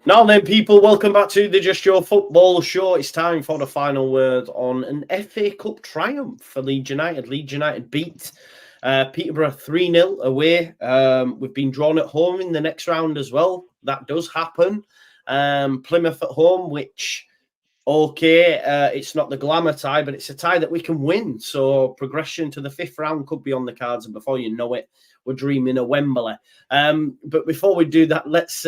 Now then, people, welcome back to the Just Your Football Show. It's time for the final word on an FA Cup triumph for Leeds United. Leeds United beat Peterborough 3-0 away. We've been drawn at home in the next round as well. That does happen. Plymouth at home, which, it's not the glamour tie, but it's a tie that we can win. So progression to the fifth round could be on the cards, and before you know it, we're dreaming of Wembley. But before we do that, let's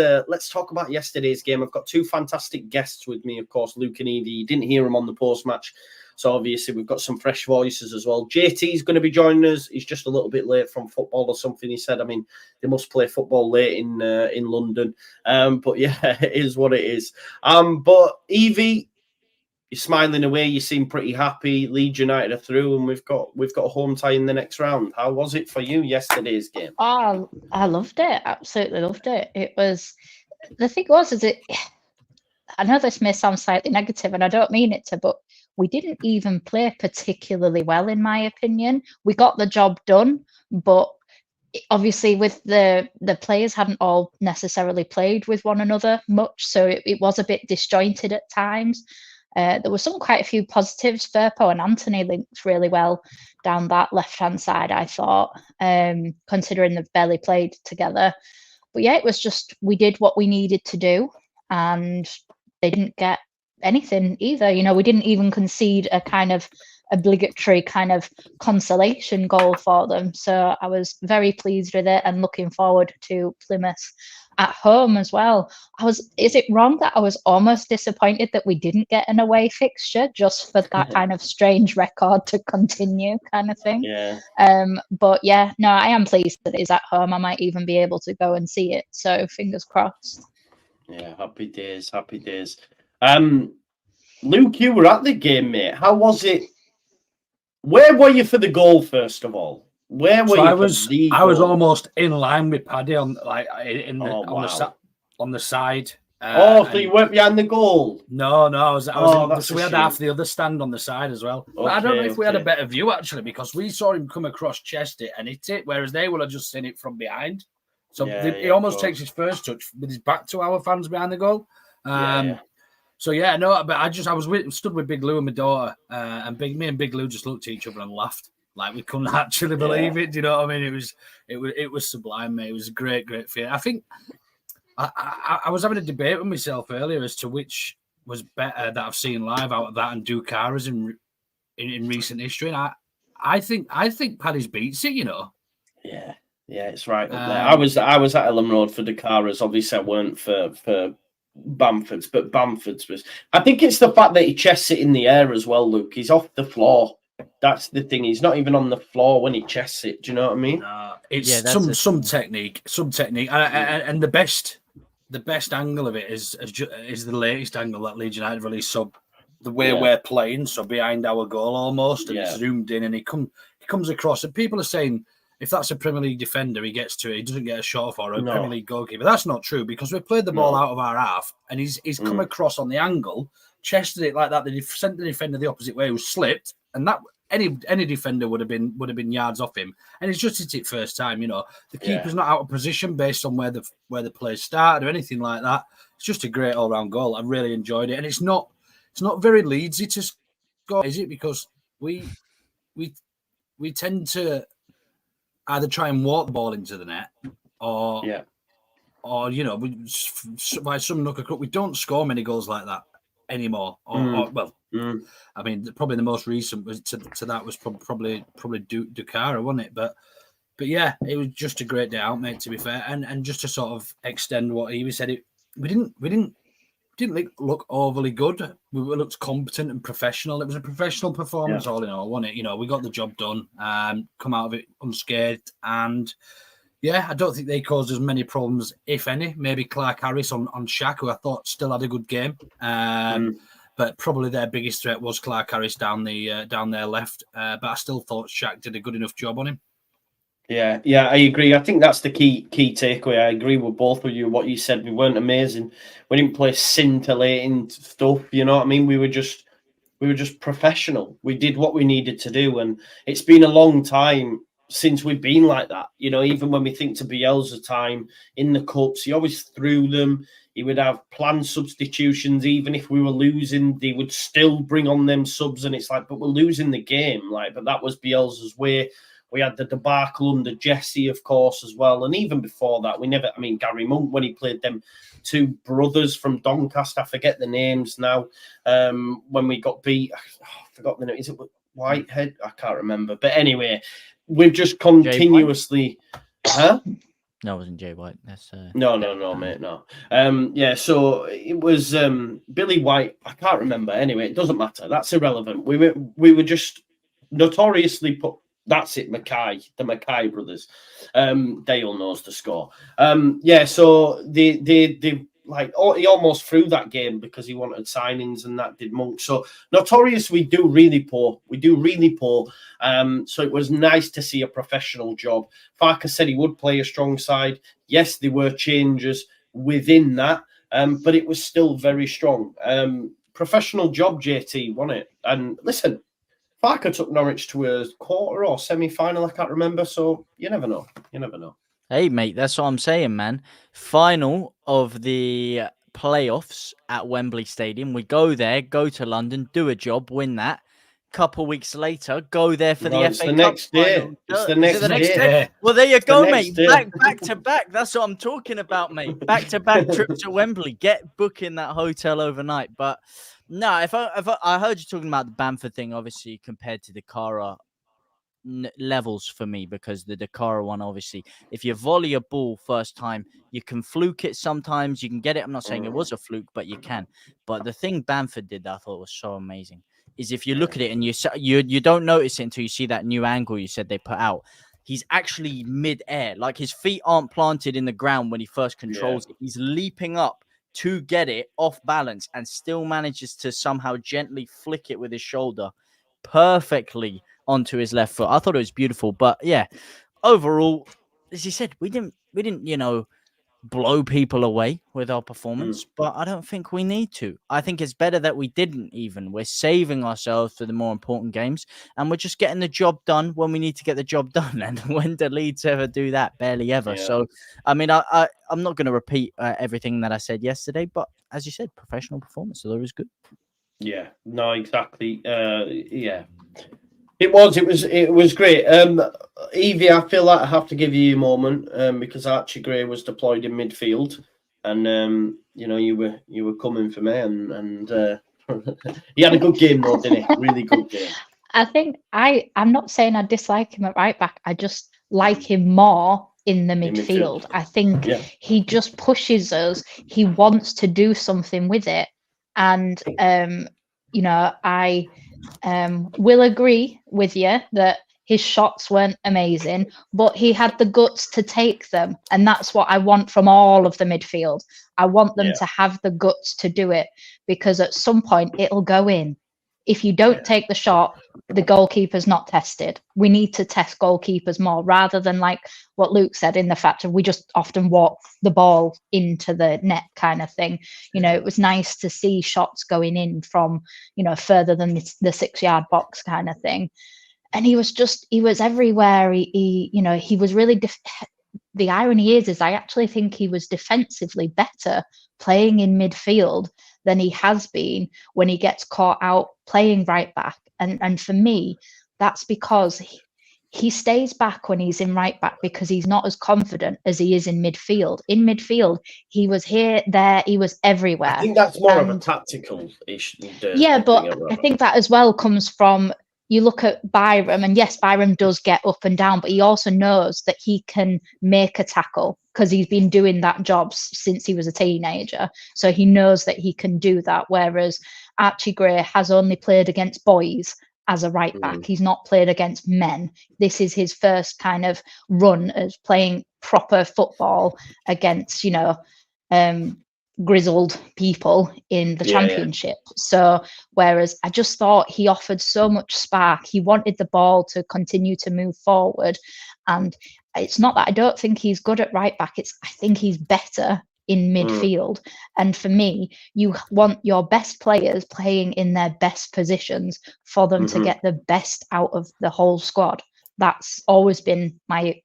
talk about yesterday's game. I've got two fantastic guests with me, of course, Luke and Evie. You didn't hear them on the post-match, so obviously we've got some fresh voices as well. JT is going to be joining us. He's just a little bit late from football or something, he said. I mean, they must play football late in London. But yeah, it is what it is. But Evie, you're smiling away. You seem pretty happy. Leeds United are through, and we've got a home tie in the next round. How was it for you yesterday's game? Oh, I loved it. Absolutely loved it. It was, the thing was, I know this may sound slightly negative, and I don't mean it to, but we didn't even play particularly well, in my opinion. We got the job done, but obviously with the players hadn't all necessarily played with one another much, so it was a bit disjointed at times. There were quite a few positives. Firpo and Anthony linked really well down that left-hand side, I thought, considering they've barely played together. But yeah, it was just, we did what we needed to do, and they didn't get anything either. You know, we didn't even concede a kind of obligatory kind of consolation goal for them. So I was very pleased with it and looking forward to Plymouth at home as well. Is it wrong that I was almost disappointed that we didn't get an away fixture just for that kind of strange record to continue kind of thing? Yeah. But yeah, no, I am pleased that it's at home. I might even be able to go and see it. So fingers crossed. Yeah, happy days, happy days. Luke, you were at the game, mate. How was it? Where were you for the goal, first of all? Where were you? I was almost in line with Paddy on the side. So you weren't behind the goal? No, so we had half the other stand on the side as well. But I don't know if we had a better view actually, because we saw him come across, chest it and hit it, whereas they will have just seen it from behind. So he almost takes his first touch with his back to our fans behind the goal. So yeah, no, but I was stood with Big Lou and my daughter, and me and Big Lou just looked at each other and laughed. Like, we couldn't actually believe it. Do you know what I mean? It was sublime, mate. It was a great feeling. I think I was having a debate with myself earlier as to which was better that I've seen live out of that and Ducara's in recent history. And I think Paddy's beats it. You know. Yeah, it's right up there. I was at Ellen Road for Ducara's. Obviously, I weren't for Bamford's, but Bamford's was. I think it's the fact that he chests it in the air as well, Luke. He's off the floor. That's the thing. He's not even on the floor when he chests it. Do you know what I mean? It's some technique, and the best angle of it is the latest angle that Leeds United released. So the way we're playing, so behind our goal almost, and it's zoomed in, and he comes across, and people are saying if that's a Premier League defender, he gets to it, he doesn't get a shot for a Premier League goalkeeper. That's not true, because we played the ball out of our half, and he's come across on the angle, chested it like that. They sent the defender the opposite way, who slipped. And that any defender would have been yards off him, and he's just hit it first time. You know, the keeper's not out of position based on where the players started or anything like that. It's just a great all round goal. I really enjoyed it, and it's not very Leedsy to score, is it? Because we tend to either try and walk the ball into the net, or you know, by some nook or crook, we don't score many goals like that anymore. I mean, probably the most recent was to that was probably Ducara, wasn't it? But yeah, it was just a great day out, mate. To be fair, and just to sort of extend what Evie said, we didn't look overly good. We looked competent and professional. It was a professional performance all in all, wasn't it? You know, we got the job done, come out of it unscathed, and yeah, I don't think they caused as many problems, if any. Maybe Clark Harris on Shaq, who I thought still had a good game. But probably their biggest threat was Clark Harris down their left. But I still thought Shaq did a good enough job on him. Yeah, I agree. I think that's the key takeaway. I agree with both of you. What you said, we weren't amazing. We didn't play scintillating stuff. You know what I mean? We were just professional. We did what we needed to do, and it's been a long time since we've been like that. You know, even when we think to Bielsa's time in the cups, he always threw them. He would have planned substitutions. Even if we were losing, they would still bring on them subs. And it's like, but we're losing the game. Like, but that was Bielsa's way. We had the debacle under Jesse, of course, as well. And even before that, Gary Monk, when he played them two brothers from Doncaster, I forget the names now, when we got beat, I forgot the name. Is it Whitehead? I can't remember. But anyway, we've just continuously... Huh? No, it wasn't Jay White. That's No, mate, no. So it was Billy White. I can't remember. Anyway, it doesn't matter. That's irrelevant. We were just notoriously put... That's it, the Mackay brothers. Dale knows the score. So they he almost threw that game because he wanted signings, and that did Monk. So notorious, we do really poor. So it was nice to see a professional job. Farker said he would play a strong side. Yes, there were changes within that, but it was still very strong. Professional job, JT, wasn't it? And listen, Farker took Norwich to a quarter or semi-final, I can't remember. So you never know. Hey, mate, that's what I'm saying, man. Final of the playoffs at Wembley Stadium. We go there, go to London, do a job, win that. Couple weeks later, go there for the FA Cup next day. final. It's the next day. Well, there you go, mate. Day. Back to back. That's what I'm talking about, mate. Back to back trip to Wembley. Get booking that hotel overnight. But no, if I heard you talking about the Bamford thing, obviously compared to the Cara levels for me, because the Dakara one, obviously, if you volley a ball first time, you can fluke it sometimes, you can get it. I'm not saying it was a fluke, but you can. But the thing Bamford did that I thought was so amazing is if you look at it and you don't notice it until you see that new angle you said they put out. He's actually mid-air, like his feet aren't planted in the ground when he first controls it. He's leaping up to get it off balance and still manages to somehow gently flick it with his shoulder perfectly onto his left foot. I thought it was beautiful. But yeah, overall, as you said, we didn't, blow people away with our performance, but I don't think we need to. I think it's better that we didn't even. We're saving ourselves for the more important games, and we're just getting the job done when we need to get the job done. And when do Leeds ever do that? Barely ever. Yeah. So, I mean, I'm not going to repeat everything that I said yesterday, but as you said, professional performance, so it was good. Yeah, no, exactly. Yeah. It was great. Evie, I feel like I have to give you a moment because Archie Gray was deployed in midfield, and you were coming for me, and he had a good game though, didn't he? Really good game. I think I'm not saying I dislike him at right back. I just like him more in the midfield. I think he just pushes us. He wants to do something with it, and I will agree with you that his shots weren't amazing, but he had the guts to take them. And that's what I want from all of the midfield. I want them to have the guts to do it, because at some point it'll go in. If you don't take the shot, the goalkeeper's not tested. We need to test goalkeepers more, rather than like what Luke said, in the fact of we just often walk the ball into the net kind of thing. It was nice to see shots going in from, further than the 6-yard box kind of thing. And he was everywhere. He was really, the irony is I actually think he was defensively better playing in midfield than he has been when he gets caught out playing right back. And for me, that's because he stays back when he's in right back because he's not as confident as he is in midfield. In midfield, he was here, there, he was everywhere. I think that's more of a tactical issue. Yeah, but I think that as well comes from, you look at Byram, and yes, Byram does get up and down, but he also knows that he can make a tackle because he's been doing that job since he was a teenager. So he knows that he can do that. Whereas Archie Gray has only played against boys as a right back. He's not played against men. This is his first kind of run as playing proper football against, grizzled people in the championship. So whereas I just thought he offered so much spark, he wanted the ball to continue to move forward. And it's not that I don't think he's good at right back, I think he's better in midfield. And for me, you want your best players playing in their best positions for them to get the best out of the whole squad. that's always been my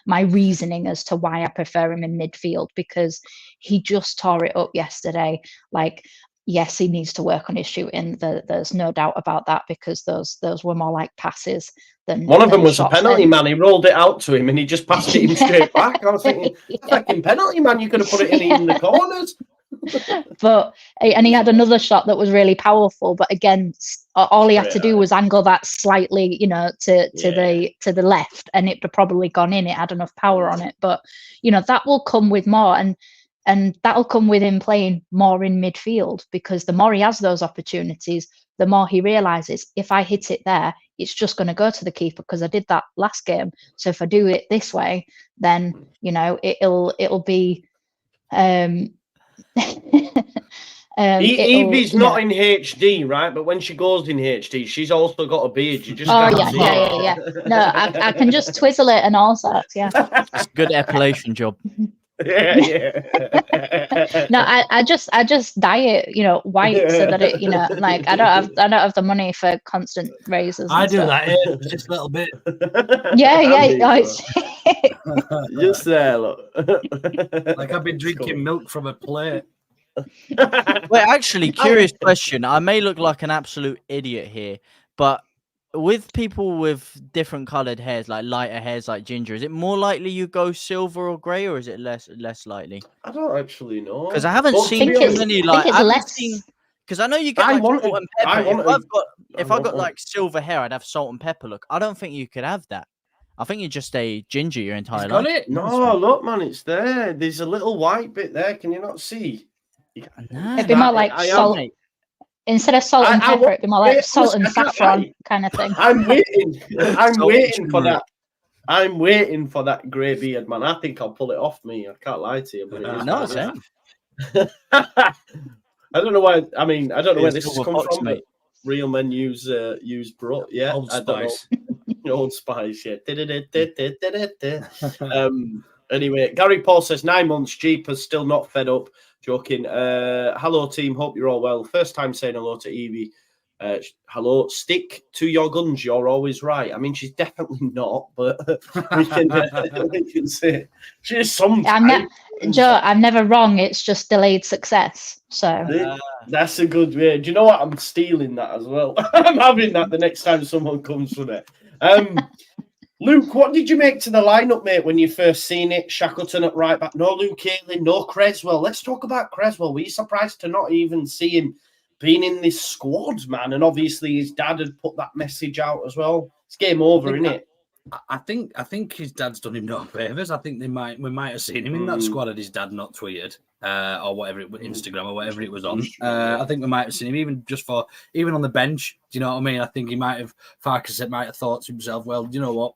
reasoning as to why I prefer him in midfield, because he just tore it up yesterday. Like, yes, he needs to work on his shooting. There's no doubt about that, because those were more like passes than one of them was shots. a penalty, man. He rolled it out to him and he just passed it him straight back. I was thinking, fucking penalty, man. You could have put it in the corners. And he had another shot that was really powerful, but again, all he had to do was angle that slightly, to the left, and it would have probably gone in. It had enough power on it, but that will come with more, and that'll come with him playing more in midfield, because the more he has those opportunities, the more he realizes, if I hit it there, it's just going to go to the keeper, because I did that last game. So if I do it this way, then it'll be. Evie's not in HD, right? But when she goes in HD, she's also got a beard. You just yeah. No, I can just twizzle it and all sorts. Yeah, it's a good epilation job. Yeah. No, I just dye it, white, so that it, like I don't have the money for constant razors. I do that just a little bit. Yeah. Just there, look. Like I've been drinking milk from a plate. Wait, actually, curious question. I may look like an absolute idiot here, but with people with different coloured hairs, like lighter hairs, like Ginger, is it more likely you go silver or grey, or is it less likely? I don't actually know, because I haven't seen too many. Like, because I know you get salt and pepper. If I got like silver hair, I'd have salt and pepper look. I don't think you could have that. I think you're just a ginger your entire life. Got it? No, look, man, it's there. There's a little white bit there. Can you not see? It'd be more like salt. Instead of salt and pepper, it'd be more like salt and saffron kind of thing. I'm waiting. I'm waiting for that. I'm waiting for that grey beard, man. I think I'll pull it off me. I can't lie to you. But it is no, same. I don't know why. I mean, I don't know where this has come from. Mate. Real men use bro. Yeah, Old Spice. Old Spice. Yeah. Anyway, Gary Paul says 9 months. Jeepers, still not fed up. Joking. Hello, team. Hope you're all well. First time saying hello to Evie. Hello. Stick to your guns. You're always right. I mean, she's definitely not, but we can say she's sometimes. Joe, I'm never wrong. It's just delayed success. So that's a good way. Do you know what? I'm stealing that as well. I'm having that the next time someone comes from it. Luke, what did you make to the lineup, mate, when you first seen it? Shackleton at right back. No Luke Ayling, no Creswell. Let's talk about Creswell. Were you surprised to not even see him being in this squad, man? And obviously his dad had put that message out as well. It's game over, isn't it? I think his dad's done him no favours. I think we might have seen him in that squad had his dad not tweeted or whatever it was, Instagram or whatever it was on. I think we might have seen him even on the bench. Do you know what I mean? I think Farkas might have thought to himself, well, you know what?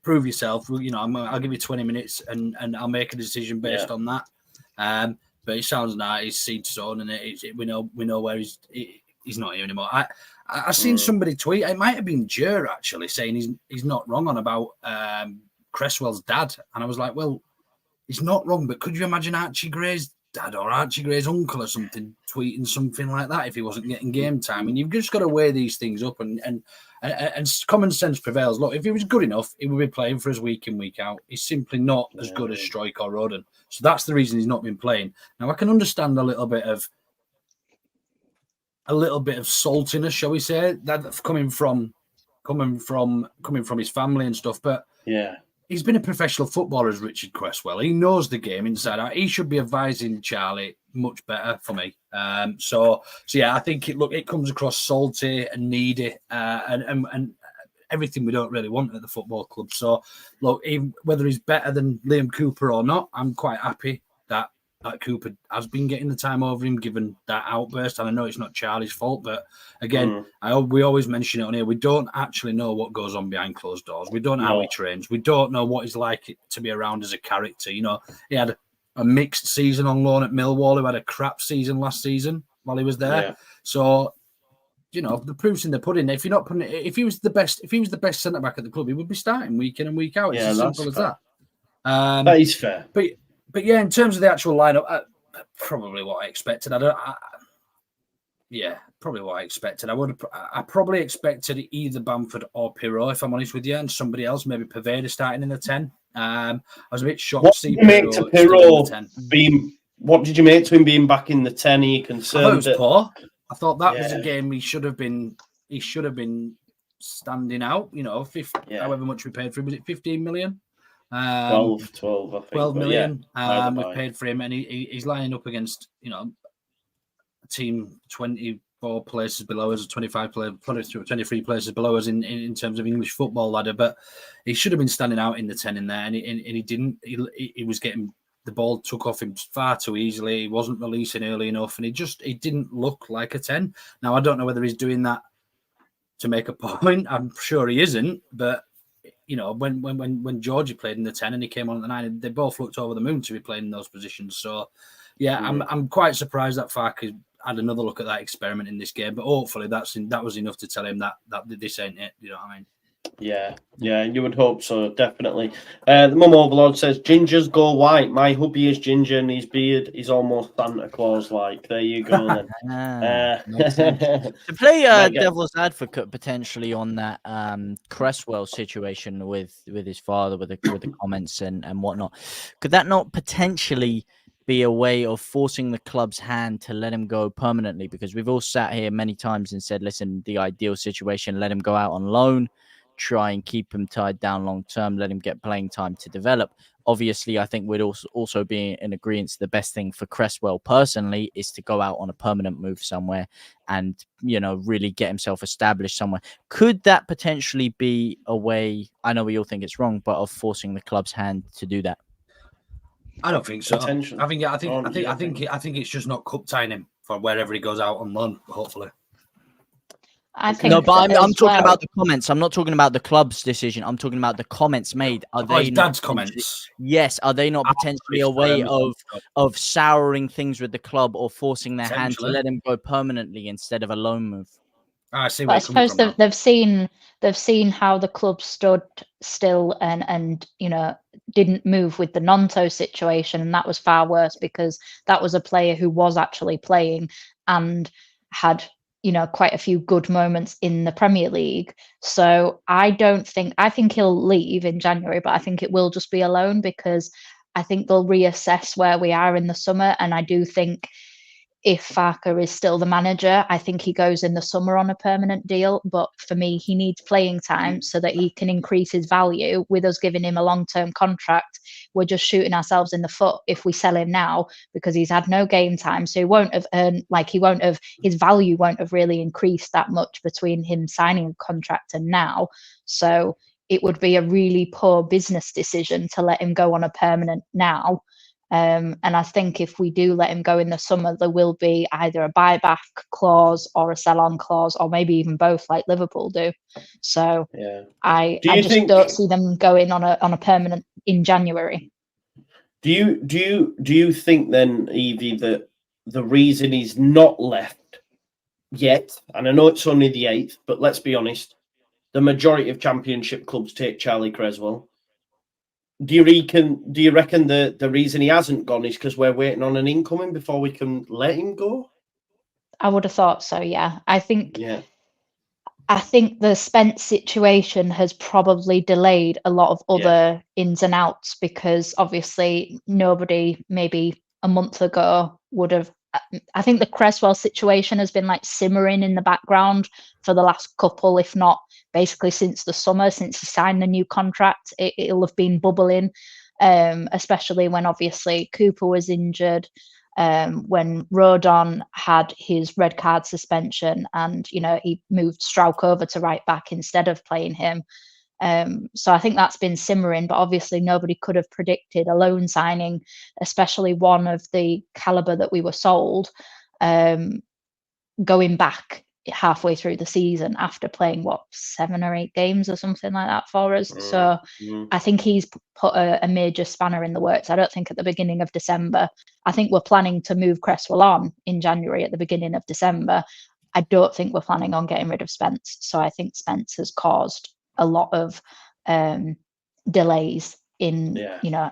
Prove yourself. I'll give you 20 minutes and I'll make a decision based on that. But it sounds like he's seed sown, and we know where he's not here anymore. I seen somebody tweet. It might have been Jer actually saying he's not wrong on about Creswell's dad, and I was like, well, he's not wrong. But could you imagine Archie Gray's dad or Archie Gray's uncle or something tweeting something like that if he wasn't getting game time? And you've just got to weigh these things up, and common sense prevails. Look, if he was good enough, he would be playing for us week in, week out. He's simply not as good as Struijk or Roden. So that's the reason he's not been playing. Now I can understand a little bit of saltiness, shall we say, that coming from his family and stuff. But yeah, he's been a professional footballer as Richard Creswell. He knows the game inside out. He should be advising Charlie much better for me. So yeah, I think it comes across salty and needy, and everything we don't really want at the football club. So look, even whether he's better than Liam Cooper or not, I'm quite happy that Cooper has been getting the time over him, given that outburst. And I know it's not Charlie's fault, but again, we always mention it on here. We don't actually know what goes on behind closed doors. We don't know how he trains. We don't know what he's like to be around as a character. You know, he had a mixed season on loan at Millwall, who had a crap season last season while he was there. Yeah. So, you know, the proof's in the pudding. If he was the best centre back at the club, he would be starting week in and week out. It's as simple as that. That is fair. But yeah, in terms of the actual lineup, probably what I expected. Yeah, probably what I expected. I probably expected either Bamford or Pirot, if I'm honest with you, and somebody else, maybe Paveda starting in the 10. I was a bit shocked to see Pirot still in the 10. What did you make to him being back in the 10? Are you I concerned? thought it was poor. I thought that was a Yeah. game he should have been standing out. You know, however much we paid for him. Was it 15 million? 12, I think. 12 million. We've paid for him, and he's lining up against, you know, a team 24 places below us, 23 places below us in terms of English football ladder. But he should have been standing out in the 10 in there, and he didn't. He was getting the ball took off him far too easily. He wasn't releasing early enough, and he didn't look like a 10. Now I don't know whether he's doing that to make a point. I'm sure he isn't, but you know, when Georgie played in the 10 and he came on at the 9, they both looked over the moon to be playing in those positions. So, yeah, I'm quite surprised that Farke had another look at that experiment in this game. But hopefully that was enough to tell him that this ain't it. You know what I mean? Yeah, you would hope so, definitely. The Mum Overlord says, Gingers go white. My hubby is ginger and his beard is almost Santa Claus-like. There you go, then. To play devil's advocate potentially on that Creswell situation with his father, with the comments and whatnot, could that not potentially be a way of forcing the club's hand to let him go permanently? Because we've all sat here many times and said, listen, the ideal situation, let him go out on loan, try and keep him tied down long term, let him get playing time to develop. Obviously, I think we'd also be in agreement the best thing for Creswell personally is to go out on a permanent move somewhere and, you know, really get himself established somewhere. Could that potentially be a way, I know we all think it's wrong, but of forcing the club's hand to do that? I don't think so. I think it's just not cup tying him for wherever he goes out on loan, hopefully. I think no, but I'm talking about the comments. I'm not talking about the club's decision. I'm talking about the comments made. Are they his dad's comments? Yes. Are they not potentially a way of souring things with the club or forcing their hand to let him go permanently instead of a loan move? I see. But I suppose they've seen how the club stood still and you know didn't move with the Nonto situation, and that was far worse because that was a player who was actually playing and had, you know, quite a few good moments in the Premier League. So I think he'll leave in January, but I think it will just be a loan because I think they'll reassess where we are in the summer. And I do think if Farke is still the manager, I think he goes in the summer on a permanent deal. But for me, he needs playing time so that he can increase his value. With us giving him a long-term contract, we're just shooting ourselves in the foot if we sell him now because he's had no game time. So he won't have earned, his value won't have really increased that much between him signing a contract and now. So it would be a really poor business decision to let him go on a permanent now. And I think if we do let him go in the summer, there will be either a buyback clause or a sell-on clause, or maybe even both, like Liverpool do. So I don't see them going on a permanent in January. Do you think then, Evie, that the reason he's not left yet, and I know it's only the 8th, but let's be honest, the majority of Championship clubs take Charlie Creswell. Do you reckon the reason he hasn't gone is because we're waiting on an incoming before we can let him go? I would have thought so, yeah. I think the Spence situation has probably delayed a lot of other ins and outs because obviously nobody maybe a month ago would have. I think the Creswell situation has been like simmering in the background for the last couple, if not basically since the summer, since he signed the new contract. It'll have been bubbling, especially when obviously Cooper was injured, when Rodon had his red card suspension and, you know, he moved Strauch over to right back instead of playing him. So I think that's been simmering, but obviously nobody could have predicted a loan signing, especially one of the caliber that we were sold, going back halfway through the season after playing 7 or 8 games or something like that for us. So I think he's put a major spanner in the works. I don't think at the beginning of December. I think we're planning to move Creswell on in January at the beginning of December. I don't think we're planning on getting rid of Spence. So I think Spence has caused a lot of delays in,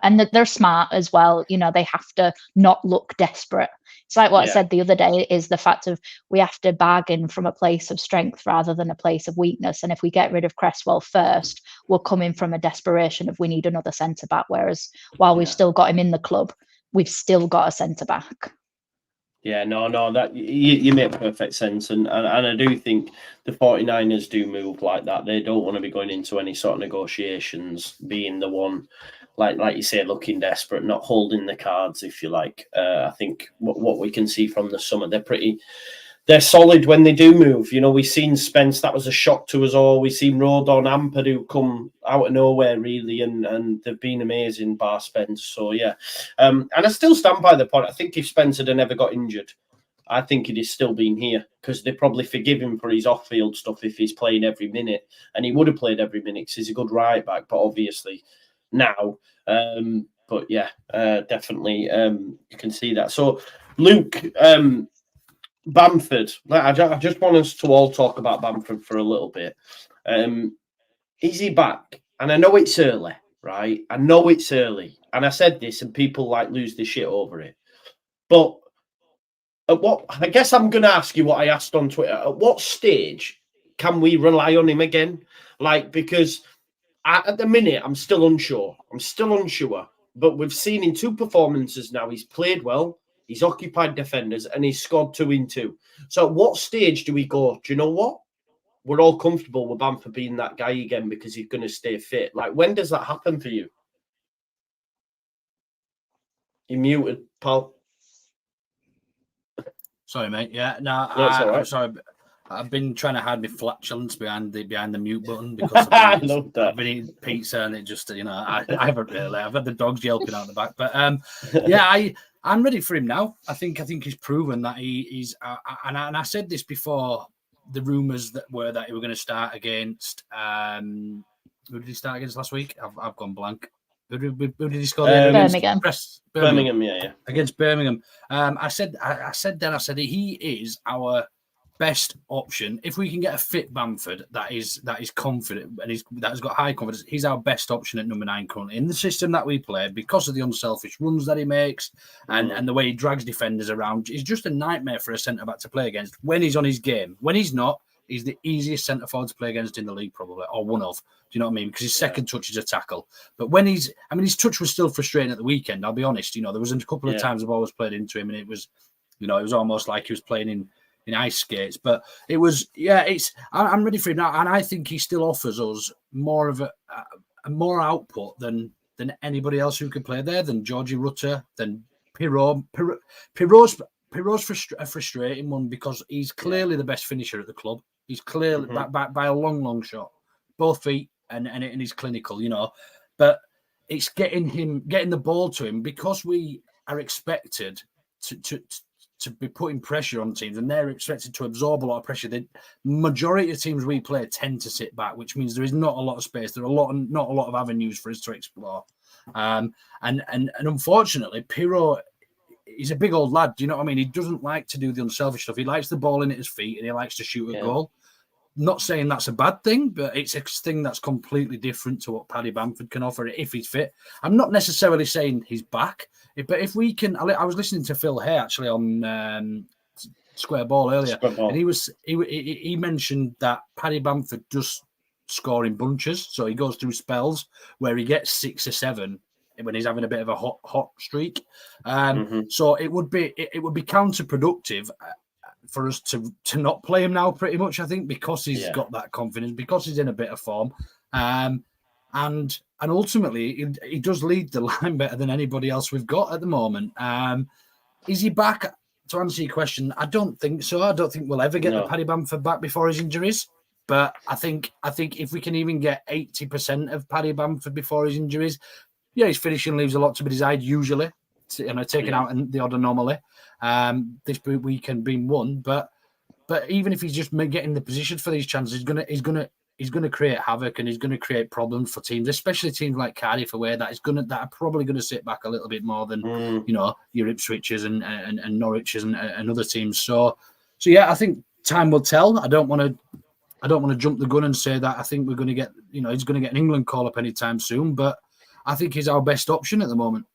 and they're smart as well. They have to not look desperate. It's like what I said the other day, is the fact of we have to bargain from a place of strength rather than a place of weakness. And if we get rid of Creswell first, we're coming from a desperation of we need another centre back. Whereas while we've still got him in the club, we've still got a centre back. Yeah, no, that you make perfect sense, and I do think the 49ers do move like that. They don't want to be going into any sort of negotiations, being the one, like you say, looking desperate, not holding the cards, if you like. I think what we can see from the summer, they're solid when they do move. We've seen Spence, that was a shock to us all. We've seen Rodon, Ampadu come out of nowhere, really, and they've been amazing, bar Spence. So, yeah. And I still stand by the point. I think if Spence had never got injured, I think he'd have still been here, because they probably forgive him for his off-field stuff if he's playing every minute. And he would have played every minute because he's a good right back, but obviously now. But, yeah, definitely you can see that. So, Luke... Bamford. I just want us to all talk about Bamford for a little bit. Is he back? And I know it's early, right? I know it's early. And I said this and people lose their shit over it. But I guess I'm going to ask you what I asked on Twitter. At what stage can we rely on him again? Because at the minute, I'm still unsure. But we've seen in 2 performances now, he's played well. He's occupied defenders and he's scored 2 in 2. So at what stage do we go, do you know what? We're all comfortable with Bamford being that guy again because he's going to stay fit. When does that happen for you? You're muted, pal. Sorry, mate. Yeah, no, I'm sorry. I've been trying to hide my flatulence behind the mute button because I've been eating pizza and it just, I haven't really. I've had the dogs yelping out the back. But, yeah, I'm ready for him now. I think he's proven that he's, and I said this before the rumours that he were going to start against. Who did he start against last week? I've gone blank. Who did he score? Birmingham. Yeah. Against Birmingham. I said he is our best option. If we can get a fit Bamford that is confident and that has got high confidence, he's our best option at number 9 currently in the system that we play, because of the unselfish runs that he makes and the way he drags defenders around. He's just a nightmare for a centre back to play against when he's on his game. When he's not, he's the easiest centre forward to play against in the league, probably, or one of. Do you know what I mean? Because his second touch is a tackle. But when his touch was still frustrating at the weekend, I'll be honest. There was a couple of times I've always played into him and it was, it was almost like he was playing in ice skates. But it was, I'm ready for him now. And I think he still offers us more of a more output than anybody else who could play there, than Georgie Rutter, than Pirot. Pirot's a frustrating one because he's clearly the best finisher at the club. He's clearly by a long shot, both feet, and he's clinical, But it's getting the ball to him, because we are expected to be putting pressure on teams, and they're expected to absorb a lot of pressure. The majority of teams we play tend to sit back, which means there is not a lot of space. There are not a lot of avenues for us to explore. And unfortunately, Pirot, he's a big old lad. Do you know what I mean? He doesn't like to do the unselfish stuff. He likes the ball in at his feet and he likes to shoot a goal. Not saying that's a bad thing, but it's a thing that's completely different to what Paddy Bamford can offer if he's fit. I'm not necessarily saying he's back, but if we can, I was listening to Phil Hay actually on Square Ball earlier, and he mentioned that Paddy Bamford does score in bunches, so he goes through spells where he gets 6 or 7 when he's having a bit of a hot streak. So it would be counterproductive for us to not play him now, pretty much, I think, because he's got that confidence, because he's in a bit of form. And ultimately, he does lead the line better than anybody else we've got at the moment. Is he back? To answer your question, I don't think so. I don't think we'll ever get the Paddy Bamford back before his injuries. But I think if we can even get 80% of Paddy Bamford before his injuries, his finishing leaves a lot to be desired usually. Taking out the odd anomaly. This weekend being one, but even if he's just getting the position for these chances, he's gonna create havoc and he's gonna create problems for teams, especially teams like Cardiff away that are probably gonna sit back a little bit more than your Ipswiches and Norwiches and other teams. So yeah, I think time will tell. I don't want to jump the gun and say that I think we're gonna get he's gonna get an England call up anytime soon, but I think he's our best option at the moment.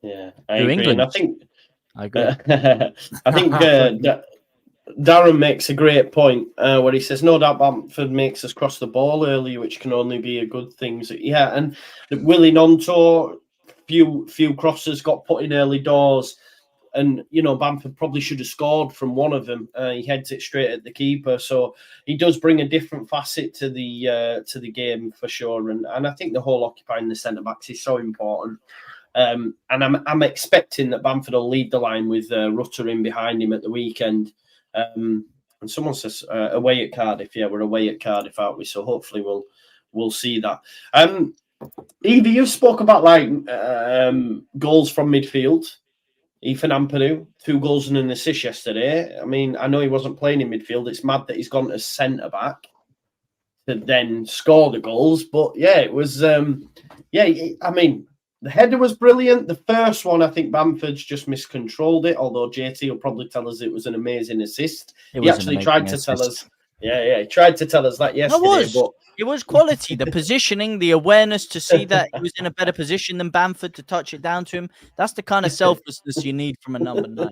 Yeah, I To agree. England. And I think I agree. I think Darren makes a great point where he says, no doubt Bamford makes us cross the ball early, which can only be a good thing. So, yeah, and Willie Nonto, few crosses got put in early doors. And, you know, Bamford probably should have scored from one of them. He heads it straight at the keeper. So he does bring a different facet to the game for sure. And I think the whole occupying the centre-backs is so important. And I'm expecting that Bamford will lead the line with Rutter in behind him at the weekend. And someone says away at Cardiff. Yeah, we're away at Cardiff, aren't we? So hopefully we'll see that. Evie, you spoke about like goals from midfield. Ethan Ampadu, 2 goals and an assist yesterday. I mean, I know he wasn't playing in midfield. It's mad that he's gone to centre back to then score the goals. But yeah, it was. I mean, the header was brilliant. The first one, I think Bamford's just miscontrolled it. Although JT will probably tell us it was an amazing assist. He actually tried to tell us. Yeah, he tried to tell us that yesterday. But it was quality, the positioning, the awareness to see that he was in a better position than Bamford to touch it down to him. That's the kind of selflessness you need from a number 9.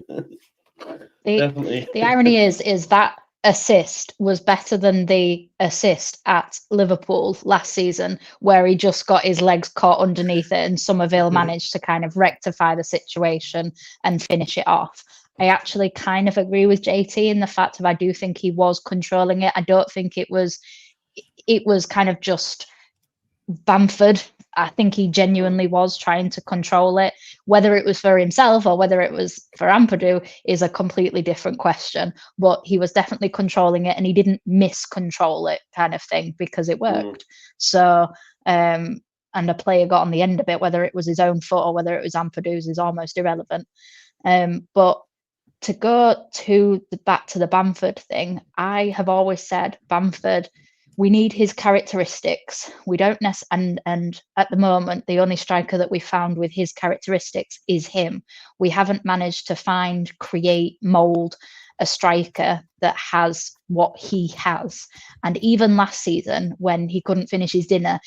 Definitely. The irony is that assist was better than the assist at Liverpool last season, where he just got his legs caught underneath it and Somerville managed to kind of rectify the situation and finish it off. I actually kind of agree with JT in the fact of I do think he was controlling it. I don't think it was kind of just Bamford. I think he genuinely was trying to control it. Whether it was for himself or whether it was for Ampadu is a completely different question. But he was definitely controlling it and he didn't miscontrol it kind of thing because it worked. So, and a player got on the end of it, whether it was his own foot or whether it was Ampadu's is almost irrelevant. But to go back to the Bamford thing, I have always said Bamford, we need his characteristics. We don't and at the moment, the only striker that we found with his characteristics is him. We haven't managed to create, mould a striker that has what he has. And even last season, when he couldn't finish his dinner,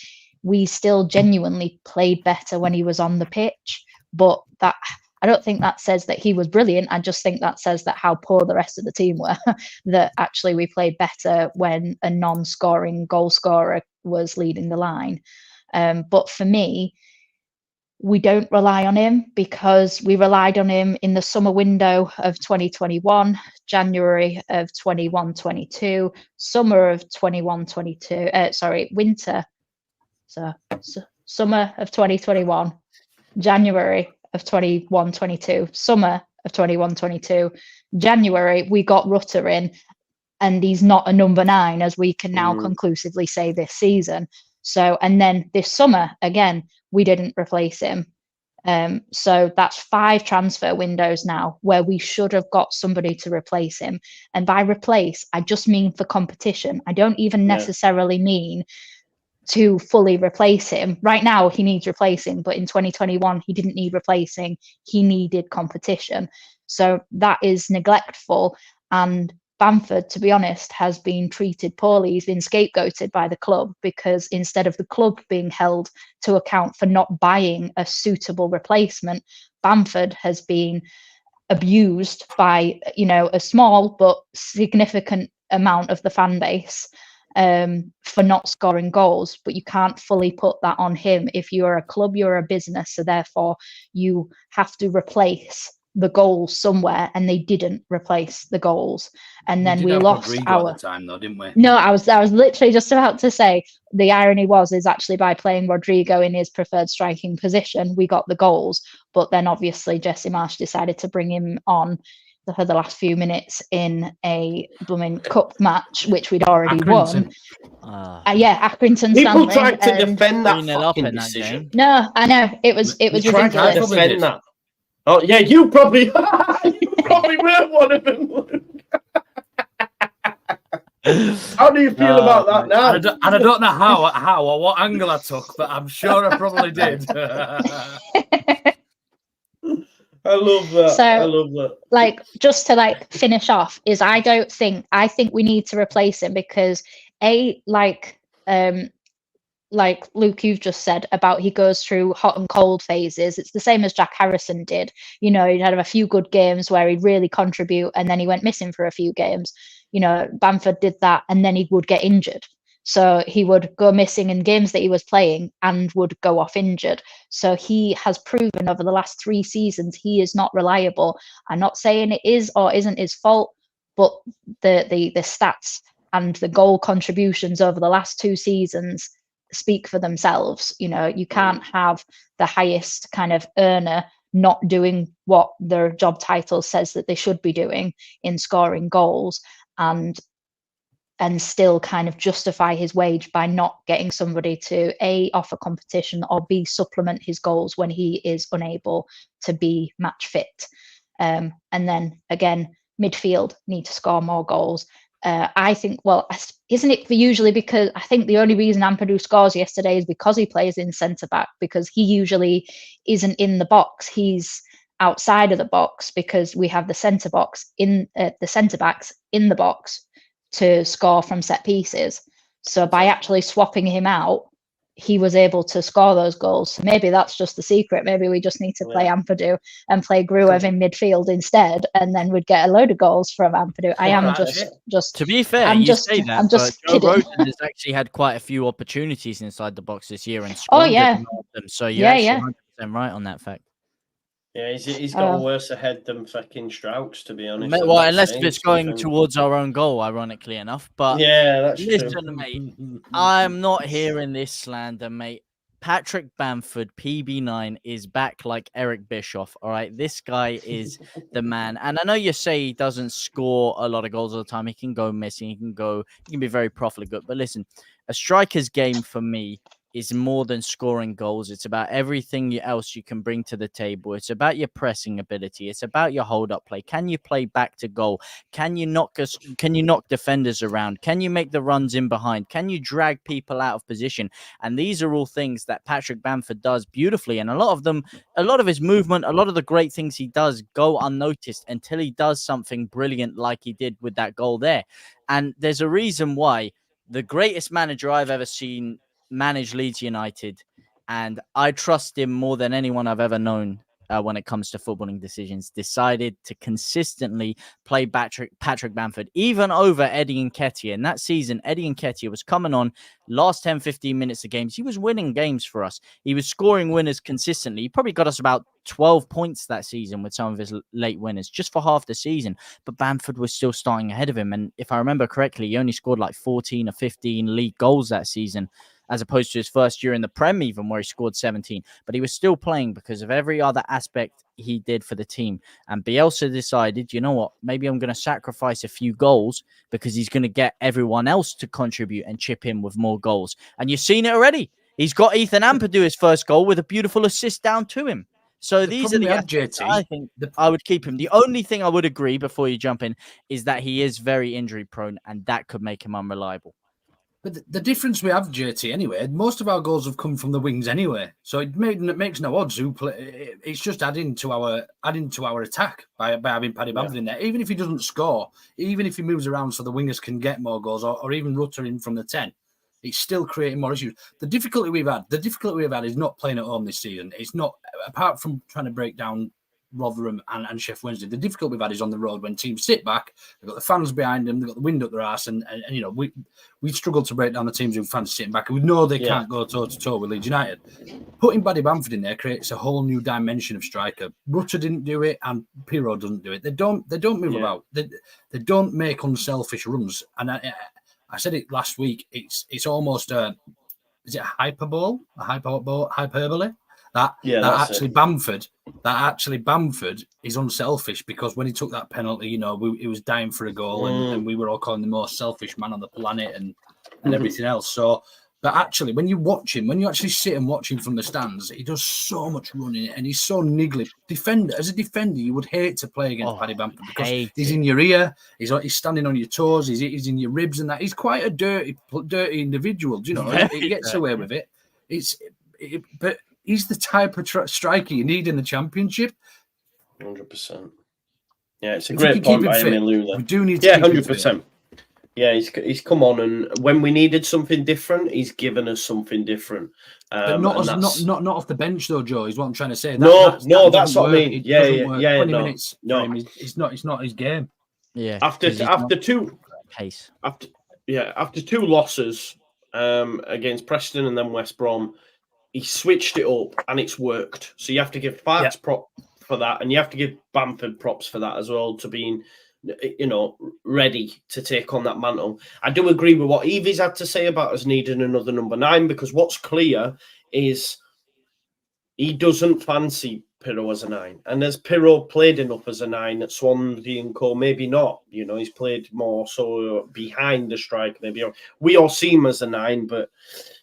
we still genuinely played better when he was on the pitch. But that, I don't think that says that he was brilliant. I just think that says that how poor the rest of the team were, that actually we played better when a non-scoring goal scorer was leading the line. But for me, we don't rely on him because we relied on him in the summer window of 2021, January of 21-22, summer of 21-22, winter. So summer of 2021, January of 21-22, summer of 21-22, January, we got Rutter in, and he's not a number 9, as we can now conclusively say this season. So, and then this summer, again, we didn't replace him. So that's 5 transfer windows now where we should have got somebody to replace him. And by replace, I just mean for competition. I don't even necessarily mean to fully replace him. Right now, he needs replacing, but in 2021, he didn't need replacing. He needed competition. So that is neglectful. And Bamford, to be honest, has been treated poorly. He's been scapegoated by the club because instead of the club being held to account for not buying a suitable replacement, Bamford has been abused by, a small but significant amount of the fan base for not scoring goals. But you can't fully put that on him. If you're a club, you're a business, so therefore you have to replace the goals somewhere, and they didn't replace the goals, and then we lost Rodrigo at the time, though, didn't we? No, I was literally just about to say the irony is actually by playing Rodrigo in his preferred striking position, we got the goals. But then obviously Jesse Marsh decided to bring him on for the last few minutes in a blooming cup match, which we'd already won. Accrington. People tried to defend that fucking decision. No, I know it was ridiculous. Tried to defend that. Oh yeah, you probably were one of them. How do you feel about that now? I don't know how or what angle I took, but I'm sure I probably did. I love that. So, I love that. Like, just to finish off, is I think we need to replace him because like Luke, you've just said about he goes through hot and cold phases. It's the same as Jack Harrison did. You know, he'd had a few good games where he'd really contribute and then he went missing for a few games. You know, Bamford did that and then he would get injured. So he would go missing in games that he was playing and would go off injured. So he has proven over the last 3 seasons he is not reliable. I'm not saying it is or isn't his fault, but the stats and the goal contributions over the last 2 seasons speak for themselves. You know, you can't have the highest kind of earner not doing what their job title says that they should be doing in scoring goals and still kind of justify his wage by not getting somebody to A, offer competition, or B, supplement his goals when he is unable to be match fit. And then again, midfield need to score more goals. I think, well, isn't it usually because I think the only reason Ampadu scores yesterday is because he plays in centre back, because he usually isn't in the box. He's outside of the box because we have the centre backs in the box to score from set pieces. So by actually swapping him out, he was able to score those goals. So maybe that's just the secret. Maybe we just need to play Ampadu and play Gruev in midfield instead, and then we'd get a load of goals from Ampadu. I am just to be fair, I'm you just, say that, I'm just but Joe kidding. Roden has actually had quite a few opportunities inside the box this year and squandered them. So you're actually 100% right on that fact. Yeah, he's got worse ahead than fucking Strauch, to be honest. Well, unless it's going towards our own goal, ironically enough. But yeah, that's listen, true. mate, I'm not hearing this slander, mate. Patrick Bamford, PB9, is back like Eric Bischoff. All right, this guy is the man. And I know you say he doesn't score a lot of goals all the time. He can go missing. He can be very profligate. But listen, a striker's game for me is more than scoring goals. It's about everything else you can bring to the table. It's about your pressing ability. It's about your hold-up play. Can you play back to goal? Can you knock defenders around? Can you make the runs in behind? Can you drag people out of position? And these are all things that Patrick Bamford does beautifully. And a lot of his movement, a lot of the great things he does go unnoticed until he does something brilliant like he did with that goal there. And there's a reason why the greatest manager I've ever seen manage Leeds United, and I trust him more than anyone I've ever known when it comes to footballing decisions, decided to consistently play Patrick Bamford, even over Eddie Nketiah. In that season, Eddie Nketiah was coming on last 10, 15 minutes of games. He was winning games for us. He was scoring winners consistently. He probably got us about 12 points that season with some of his late winners, just for half the season. But Bamford was still starting ahead of him. And if I remember correctly, he only scored like 14 or 15 league goals that season, as opposed to his first year in the Prem even, where he scored 17. But he was still playing because of every other aspect he did for the team. And Bielsa decided, you know what, maybe I'm going to sacrifice a few goals because he's going to get everyone else to contribute and chip in with more goals. And you've seen it already. He's got Ethan Ampadu his first goal with a beautiful assist down to him. So these are the aspects I think I would keep him. The only thing I would agree before you jump in is that he is very injury prone, and that could make him unreliable. But the difference we have, JT, anyway, most of our goals have come from the wings anyway. So it makes no odds who play. It's just adding to our attack by having Paddy Bamford in there. Even if he doesn't score, even if he moves around so the wingers can get more goals, or even Rutter in from the 10, it's still creating more issues. The difficulty we've had is not playing at home this season. It's not, apart from trying to break down Rotherham and Sheffield Wednesday, the difficulty we've had is on the road when teams sit back, they've got the fans behind them, they've got the wind up their arse, and you know, we struggle to break down the teams who fans sitting back, and we know they can't go toe-to-toe with Leeds United. Putting Paddy Bamford in there creates a whole new dimension of striker. Rutter didn't do it, and Pirro doesn't do it. They don't move about. They don't make unselfish runs. And I said it last week, it's almost is it a hyperbole? That actually Bamford is unselfish, because when he took that penalty, you know, he was dying for a goal, and we were all calling the most selfish man on the planet and everything else. So, but actually, when you watch him, when you actually sit and watch him from the stands, he does so much running, and he's so niggly. As a defender, you would hate to play against Paddy Bamford, because he's in your ear, he's standing on your toes, he's in your ribs and that. He's quite a dirty individual, do you know? He gets away with it. But he's the type of striker you need in the Championship. 100%. Yeah, it's a great point by Emil Lula. We do need to 100%. Yeah, he's come on, and when we needed something different, he's given us something different. But not and as not off the bench though, Joe. Is what I'm trying to say. That's what doesn't I work. mean. It Yeah, doesn't work. 20 no, minutes for him. It's not his game. Yeah. After two pace. After two losses against Preston and then West Brom, he switched it up and it's worked. So you have to give Farts prop for that, and you have to give Bamford props for that as well, to being, ready to take on that mantle. I do agree with what Evie's had to say about us needing another number 9, because what's clear is he doesn't fancy Pirro as a 9. And has Pirro played enough as a 9 at Swansea and Co? Maybe not. He's played more so behind the striker. Maybe we all see him as a 9, but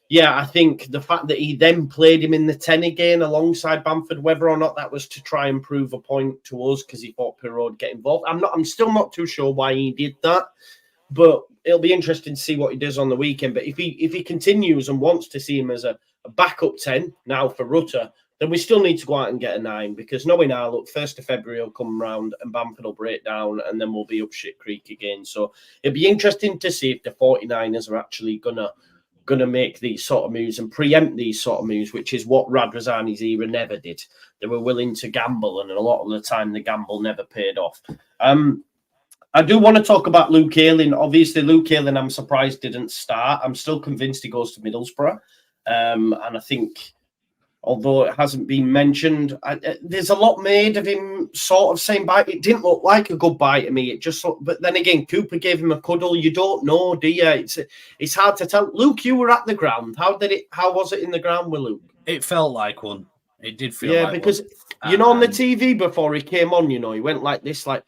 yeah, I think the fact that he then played him in the 10 again alongside Bamford, whether or not that was to try and prove a point to us because he thought Pirro would get involved. I'm still not too sure why he did that, but it'll be interesting to see what he does on the weekend. But if he continues and wants to see him as a backup 10 now for Rutter, then we still need to go out and get a 9, because knowing our look, 1st of February will come round and Bamford will break down and then we'll be up shit creek again. So it'll be interesting to see if the 49ers are actually gonna make these sort of moves and preempt these sort of moves, which is what Radrazani's era never did. They were willing to gamble, and a lot of the time the gamble never paid off. I do want to talk about Luke Ayling. Obviously, Luke Ayling, I'm surprised didn't start. I'm still convinced he goes to Middlesbrough. And I think, although it hasn't been mentioned, there's a lot made of him sort of saying bye. It didn't look like a good bye to me. It just, but then again, Cooper gave him a cuddle. You don't know, do you? It's hard to tell. Luke, you were at the ground. How was it in the ground with Luke? It felt like one. It did feel like because one. on the TV before he came on, he went like this, like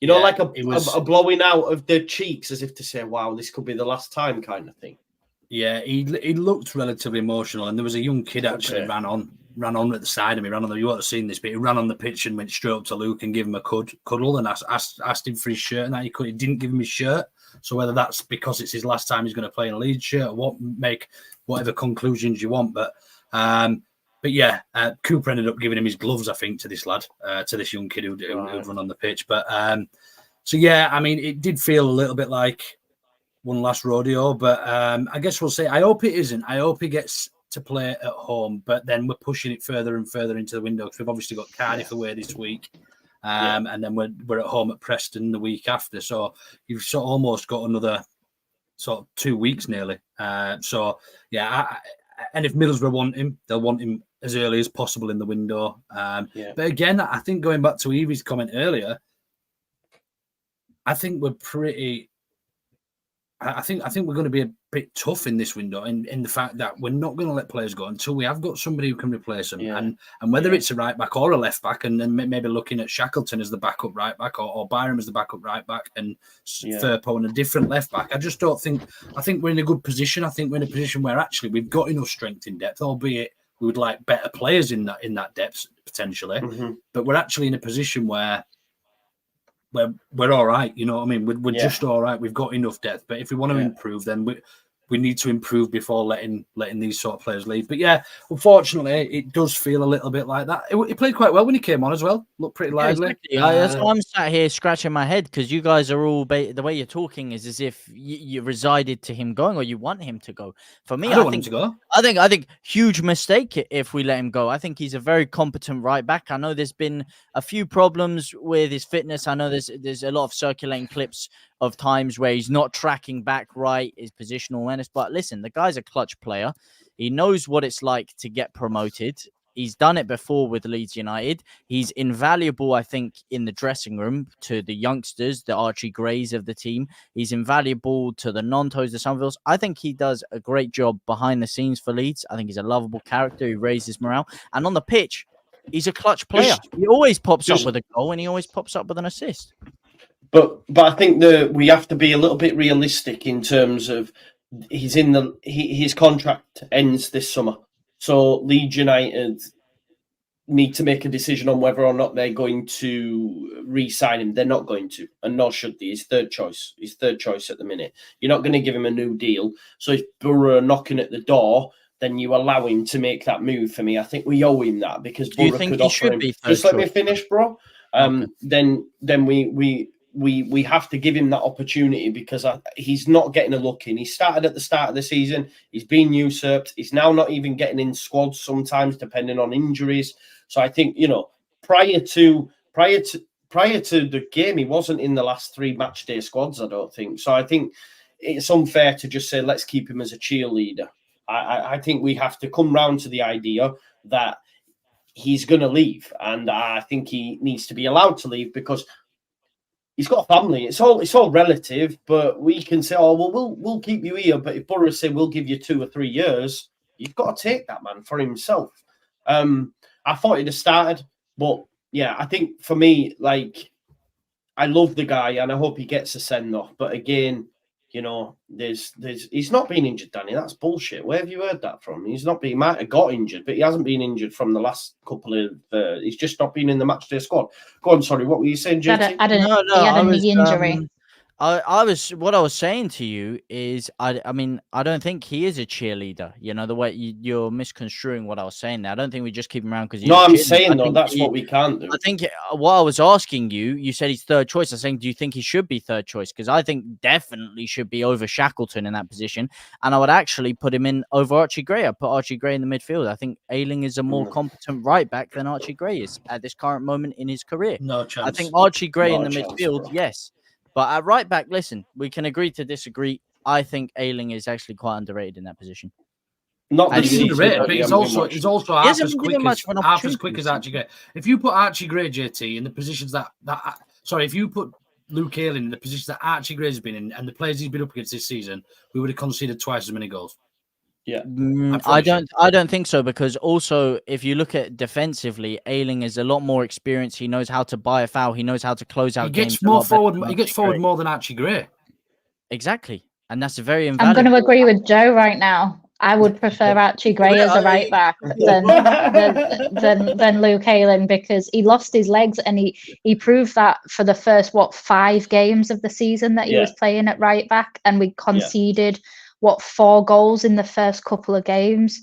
like a blowing out of the cheeks, as if to say, "Wow, this could be the last time," kind of thing. Yeah, he looked relatively emotional, and there was a young kid actually ran on at the side of me. You won't have seen this, but he ran on the pitch and went straight up to Luke and gave him a cuddle and asked him for his shirt, and that he didn't give him his shirt. So whether that's because it's his last time he's going to play in a Leeds shirt, or what, make whatever conclusions you want, but yeah, Cooper ended up giving him his gloves, I think, to this lad, to this young kid who'd run on the pitch. But so yeah, I mean, it did feel a little bit like one last rodeo, but I guess we'll see. I hope it isn't. I hope he gets to play at home, but then we're pushing it further and further into the window, because we've obviously got Cardiff away this week, and then we're at home at Preston the week after. So you've sort of almost got another sort of 2 weeks nearly. So yeah, and if Middlesbrough want him, they'll want him as early as possible in the window. But again, I think going back to Evie's comment earlier, I think we're pretty. I think we're going to be a bit tough in this window, in the fact that we're not going to let players go until we have got somebody who can replace them. And whether it's a right back or a left back, and then maybe looking at Shackleton as the backup right back, or Byram as the backup right back, and Firpo and a different left back. I just don't think. I think we're in a good position. I think we're in a position where actually we've got enough strength in depth, albeit we would like better players in that depth potentially. Mm-hmm. But we're actually in a position where we're all right, you know what I mean? We're just all right. We've got enough depth, but if we want to improve, then we need to improve before letting these sort of players leave. But yeah, unfortunately, it does feel a little bit like that. He played quite well when he came on as well. Looked pretty lively. Exactly. That's why I'm sat here scratching my head, because you guys are all the way you're talking is as if you resided to him going, or you want him to go. For me, I don't want him to go. I think huge mistake if we let him go. I think he's a very competent right back. I know there's been a few problems with his fitness. I know there's a lot of circulating clips of times where he's not tracking back right, his positional awareness. But listen, the guy's a clutch player. He knows what it's like to get promoted. He's done it before with Leeds United. He's invaluable, I think, in the dressing room to the youngsters, the Archie Grays of the team. He's invaluable to the Nontos, the Sunvilles. I think he does a great job behind the scenes for Leeds. I think he's a lovable character who raises morale. And on the pitch, he's a clutch player. He always pops up with a goal, and he always pops up with an assist. But I think that we have to be a little bit realistic in terms of his contract ends this summer. So Leeds United need to make a decision on whether or not they're going to re-sign him. They're not going to, and nor should they. His third choice at the minute. You're not going to give him a new deal. So if Borough are knocking at the door, then you allow him to make that move for me. I think we owe him that, because Borough could offer him. Just let me finish, bro. Okay. Then we have to give him that opportunity because he's not getting a look in. He started at the start of the season. He's been usurped. He's now not even getting in squads sometimes, depending on injuries. So I think, you know, prior to the game, he wasn't in the last 3 match day squads, I don't think. So I think it's unfair to just say, let's keep him as a cheerleader. I think we have to come round to the idea that he's going to leave. And I think he needs to be allowed to leave because he's got a family. It's all relative, but we can say, oh, well, we'll keep you here. But if Borough say we'll give you 2 or 3 years, you've got to take that man for himself. I thought he'd have started, but yeah, I think for me, like, I love the guy and I hope he gets a send off. But again, you know, he's not been injured, Danny. That's bullshit. Where have you heard that from? He might have got injured, but he hasn't been injured from the last couple of. He's just not been in the matchday squad. Go on, sorry. What were you saying, JT? He had a knee injury. What I was saying to you is, I mean, I don't think he is a cheerleader. You know, the way you're misconstruing what I was saying there. I don't think we just keep him around because he's I'm saying though that's what we can't do. I think what I was asking you, you said he's third choice. I was saying, do you think he should be third choice? Because I think definitely should be over Shackleton in that position, and I would actually put him in over Archie Gray. I put Archie Gray in the midfield. I think Ayling is a more competent right back than Archie Gray is at this current moment in his career. No chance. I think Archie Gray in the midfield, yes. But at right back, listen, we can agree to disagree. I think Ayling is actually quite underrated in that position. Not he's underrated, but he's also half as quick as Archie Gray. If you put Archie Gray, JT, in the positions if you put Luke Ayling in the positions that Archie Gray's been in and the players he's been up against this season, we would have conceded twice as many goals. Yeah, I don't think so, because also if you look at defensively, Ayling is a lot more experienced. He knows how to buy a foul. He knows how to close out. He gets forward. He gets forward more than Archie Gray. Exactly, and that's a very invalid. I'm going to agree with Joe right now. I would prefer Archie Gray as a right back than Luke Ayling, because he lost his legs and he proved that for the first 5 games of the season that he was playing at right back, and we conceded 4 goals in the first couple of games,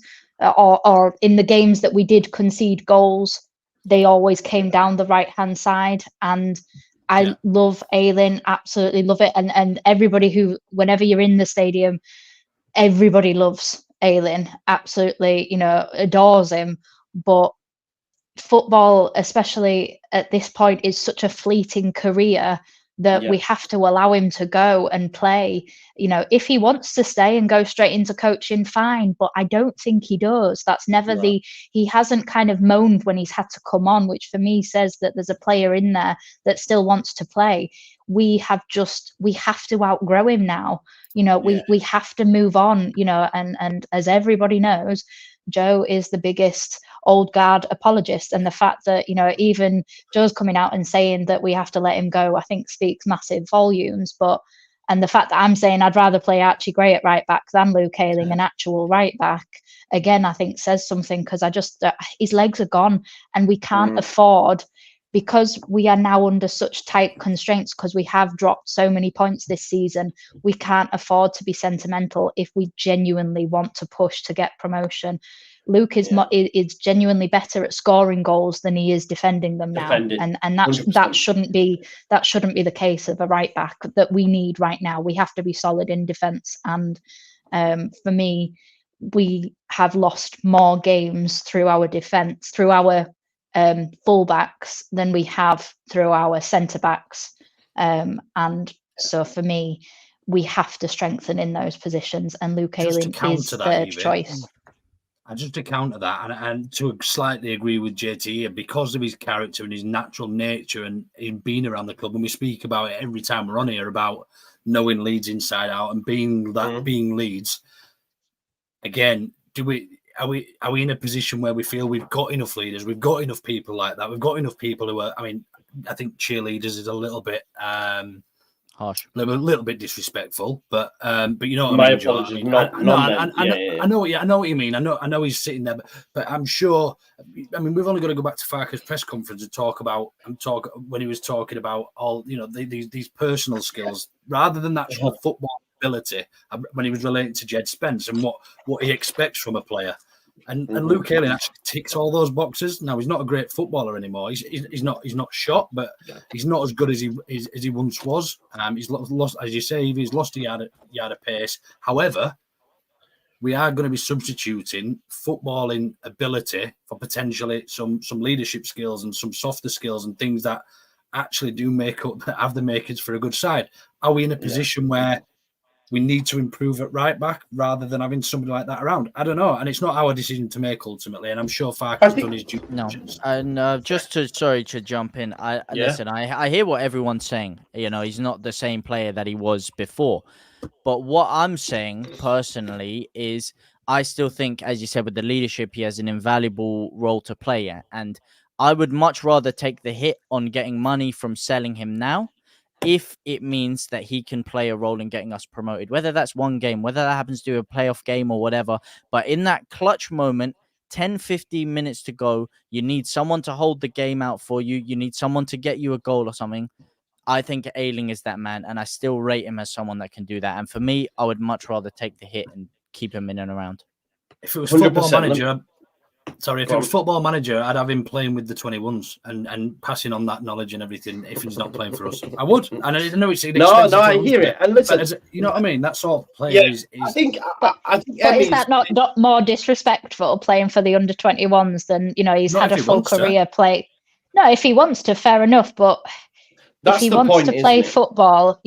or in the games that we did concede goals, they always came down the right hand side. And I love Ayling, absolutely love it. And everybody who, whenever you're in the stadium, everybody loves Ayling, absolutely, you know, adores him. But football, especially at this point, is such a fleeting career that we have to allow him to go and play. You know, if he wants to stay and go straight into coaching, fine, but I don't think he does. That's never he hasn't kind of moaned when he's had to come on, which for me says that there's a player in there that still wants to play. We have to outgrow him now. You know, we have to move on, you know, and as everybody knows, Joe is the biggest old guard apologist, and the fact that, you know, even Joe's coming out and saying that we have to let him go, I think speaks massive volumes. And the fact that I'm saying I'd rather play Archie Gray at right back than Luke Ayling, an actual right back, again, I think says something, because his legs are gone, and we can't afford, because we are now under such tight constraints, because we have dropped so many points this season, we can't afford to be sentimental if we genuinely want to push to get promotion. Luke is genuinely better at scoring goals than he is defending them now, and that shouldn't be the case of a right back that we need right now. We have to be solid in defence, and for me, we have lost more games through our defence, through our full-backs, than we have through our centre-backs, and so for me, we have to strengthen in those positions, and Luke Ayling is third choice. And just to counter that, and to slightly agree with JT, because of his character and his natural nature and him being around the club, and we speak about it every time we're on here about knowing Leeds inside out and being Leeds. Again, are we in a position where we feel we've got enough leaders, we've got enough people like that, we've got enough people who are? I mean, I think cheerleaders is a little bit harsh, a little bit disrespectful, but you know what I mean. Apologies. I know what you mean. I know he's sitting there, but I'm sure. I mean, we've only got to go back to Farker's press conference and talk when he was talking about all, you know, these personal skills rather than actual football ability, when he was relating to Jed Spence and what he expects from a player. And Luke Ayling actually ticks all those boxes. Now he's not a great footballer anymore. He's not shot, but he's not as good as he once was. He's lost, as you say, he's lost a yard of pace. However, we are going to be substituting footballing ability for potentially some leadership skills and some softer skills and things that actually have the makings for a good side. Are we in a position where we need to improve at right back rather than having somebody like that around? I don't know, and it's not our decision to make ultimately. And I'm sure Farke's done his due diligence. No, and sorry to jump in. Listen, I hear what everyone's saying. You know, he's not the same player that he was before. But what I'm saying personally is, I still think, as you said, with the leadership, he has an invaluable role to play. And I would much rather take the hit on getting money from selling him now, if it means that he can play a role in getting us promoted, whether that's one game, whether that happens to be a playoff game or whatever. But in that clutch moment, 10, 15 minutes to go, you need someone to hold the game out for you. You need someone to get you a goal or something. I think Ayling is that man, and I still rate him as someone that can do that. And for me, I would much rather take the hit and keep him in and around. If it was Football Manager, if it was Football Manager, I'd have him playing with the 21s and passing on that knowledge and everything. If he's not playing for us, I would. And I know it's I hear it. And listen, you know what I mean. That sort of player is. I think. But is that not more disrespectful playing for the under 21s than he's had a full career play? No, if he wants to, fair enough. But if he wants to play football,